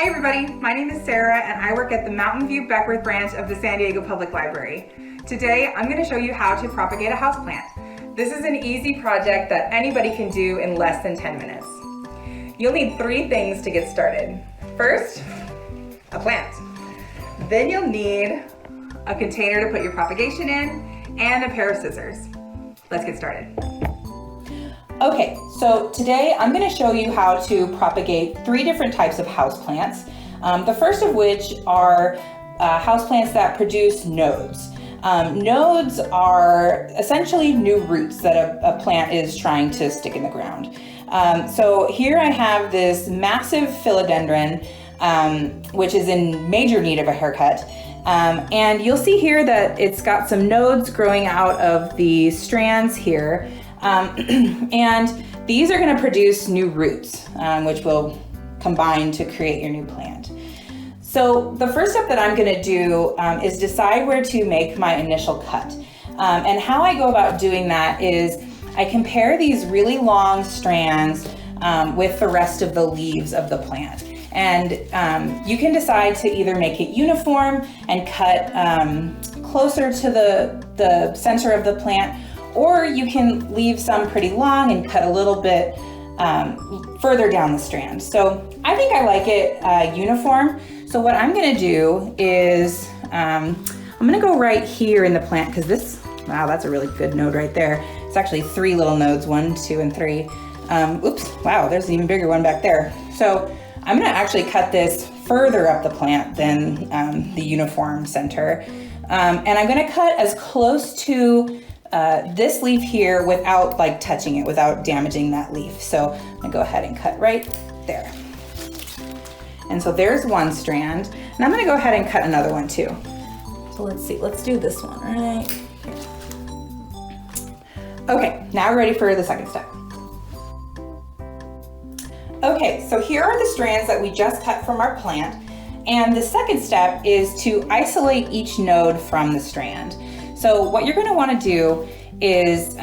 Hi everybody, my name is Sarah and I work at the Mountain View Beckworth branch of the San Diego Public Library. Today I'm going to show you how to propagate a houseplant. This is an easy project that anybody can do in less than 10 minutes. You'll need 3 things to get started. First, a plant. Then you'll need a container to put your propagation in and a pair of scissors. Let's get started. Okay, so today I'm going to show you how to propagate 3 different types of houseplants. The first of which are houseplants that produce nodes. Nodes are essentially new roots that a plant is trying to stick in the ground. So here I have this massive philodendron, which is in major need of a haircut. And you'll see here that it's got some nodes growing out of the strands here. And these are going to produce new roots, which will combine to create your new plant. So the first step that I'm going to do is decide where to make my initial cut. And how I go about doing that is I compare these really long strands with the rest of the leaves of the plant. And you can decide to either make it uniform and cut closer to the center of the plant, or you can leave some pretty long and cut a little bit further down the strand. So I think I like it uniform. So what I'm gonna do is, I'm gonna go right here in the plant because wow, that's a really good node right there. It's actually 3 little nodes, 1, 2, and 3. Oops, wow, there's an even bigger one back there. So I'm gonna actually cut this further up the plant than the uniform center. And I'm gonna cut as close to this leaf here without touching it, without damaging that leaf. So I'm gonna go ahead and cut right there. And so there's one strand, and I'm gonna go ahead and cut another one too. So let's see, let's do this one right here. Okay, now we're ready for the second step. Okay, so here are the strands that we just cut from our plant. And the second step is to isolate each node from the strand. So what you're gonna wanna do is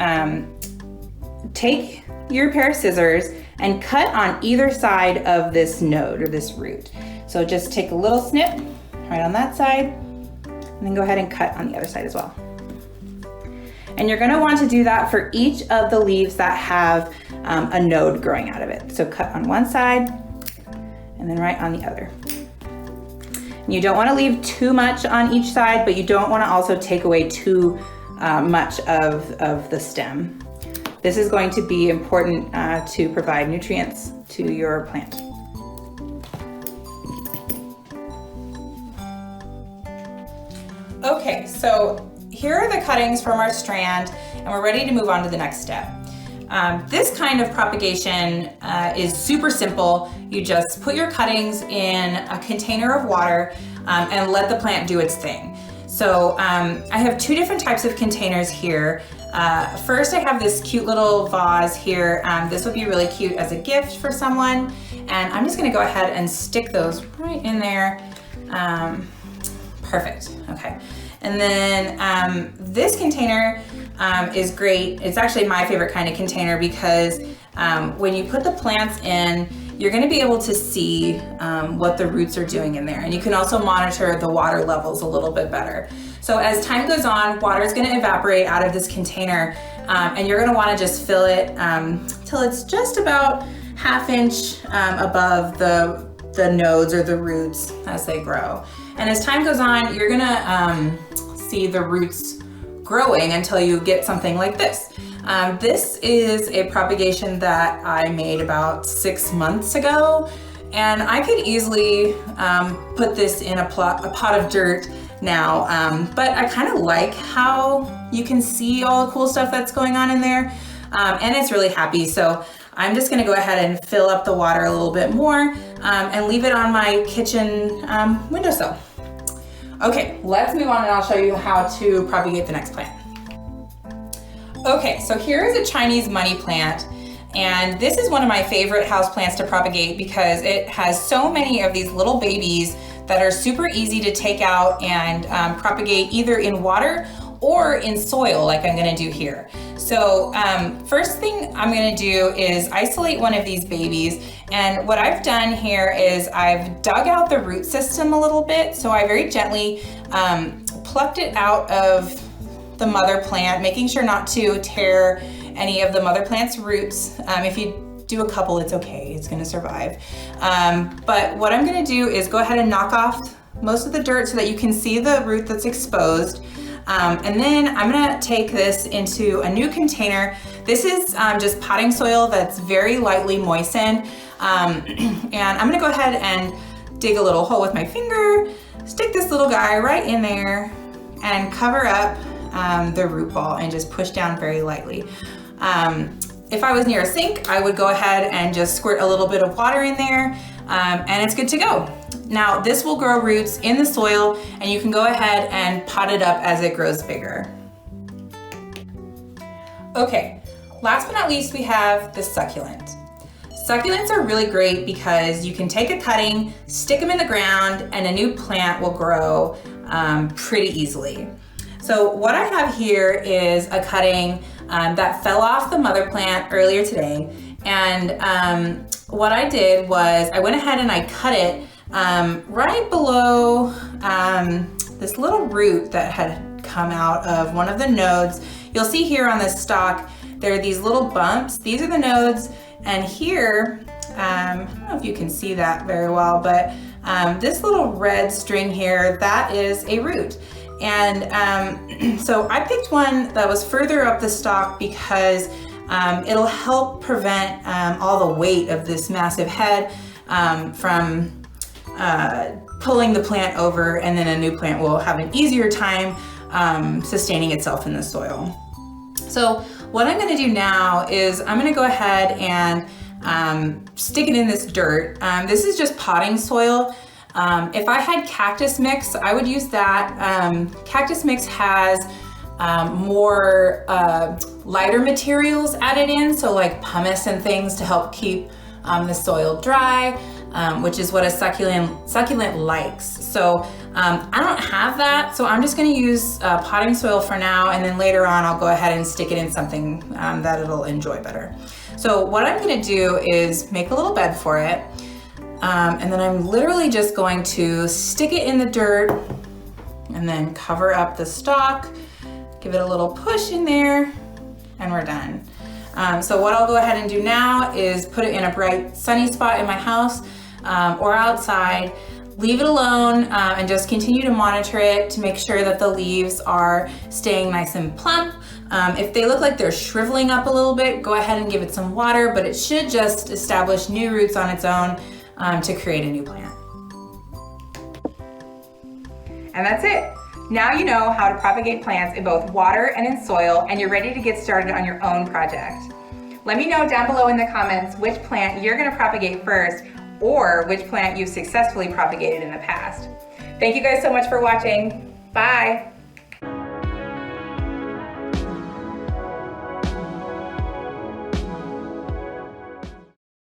take your pair of scissors and cut on either side of this node or this root. So just take a little snip right on that side, and then go ahead and cut on the other side as well. And you're gonna want to do that for each of the leaves that have a node growing out of it. So cut on one side and then right on the other. You don't want to leave too much on each side, but you don't want to also take away too much of the stem. This is going to be important to provide nutrients to your plant. Okay, so here are the cuttings from our strand, and we're ready to move on to the next step. This kind of propagation is super simple. You just put your cuttings in a container of water and let the plant do its thing. So I have 2 different types of containers here. First, I have this cute little vase here. This would be really cute as a gift for someone. And I'm just gonna go ahead and stick those right in there. Perfect, okay. And then this container is great. It's actually my favorite kind of container because when you put the plants in, you're gonna be able to see what the roots are doing in there. And you can also monitor the water levels a little bit better. So as time goes on, water is gonna evaporate out of this container and you're gonna wanna just fill it till it's just about 1/2 inch above the nodes or the roots as they grow. And as time goes on, you're gonna see the roots growing until you get something like this. This is a propagation that I made about 6 months ago, and I could easily put this in a pot of dirt now, but I kind of like how you can see all the cool stuff that's going on in there, and it's really happy. So I'm just gonna go ahead and fill up the water a little bit more and leave it on my kitchen windowsill. Okay, let's move on and I'll show you how to propagate the next plant. Okay, so here is a Chinese money plant, and this is one of my favorite house plants to propagate because it has so many of these little babies that are super easy to take out and propagate either in water or in soil like I'm gonna do here. So first thing I'm gonna do is isolate one of these babies, and what I've done here is I've dug out the root system a little bit, so I very gently plucked it out of the mother plant, making sure not to tear any of the mother plant's roots. If you do a couple, it's okay, it's gonna survive. But what I'm gonna do is go ahead and knock off most of the dirt so that you can see the root that's exposed. And then I'm gonna take this into a new container. This is just potting soil that's very lightly moistened. And I'm gonna go ahead and dig a little hole with my finger, stick this little guy right in there, and cover up the root ball and just push down very lightly. If I was near a sink, I would go ahead and just squirt a little bit of water in there, and it's good to go. Now, this will grow roots in the soil, and you can go ahead and pot it up as it grows bigger. Okay, last but not least, we have the succulent. Succulents are really great because you can take a cutting, stick them in the ground, and a new plant will grow pretty easily. So what I have here is a cutting that fell off the mother plant earlier today. And what I did was I went ahead and I cut it right below this little root that had come out of one of the nodes. You'll see here on this stalk, there are these little bumps. These are the nodes. And here, I don't know if you can see that very well, but this little red string here, that is a root. And so I picked one that was further up the stalk because it'll help prevent all the weight of this massive head from pulling the plant over, and then a new plant will have an easier time sustaining itself in the soil. So what I'm gonna do now is I'm gonna go ahead and stick it in this dirt. This is just potting soil. If I had cactus mix, I would use that. Cactus mix has more lighter materials added in, so like pumice and things to help keep the soil dry, which is what a succulent likes. So I don't have that, so I'm just gonna use potting soil for now, and then later on I'll go ahead and stick it in something that it'll enjoy better. So what I'm gonna do is make a little bed for it. And then I'm literally just going to stick it in the dirt and then cover up the stalk, give it a little push in there, and we're done. So what I'll go ahead and do now is put it in a bright sunny spot in my house or outside, leave it alone, and just continue to monitor it to make sure that the leaves are staying nice and plump. If they look like they're shriveling up a little bit, go ahead and give it some water, but it should just establish new roots on its own to create a new plant. And that's it. Now you know how to propagate plants in both water and in soil, and you're ready to get started on your own project. Let me know down below in the comments which plant you're gonna propagate first, or which plant you've successfully propagated in the past. Thank you guys so much for watching. Bye.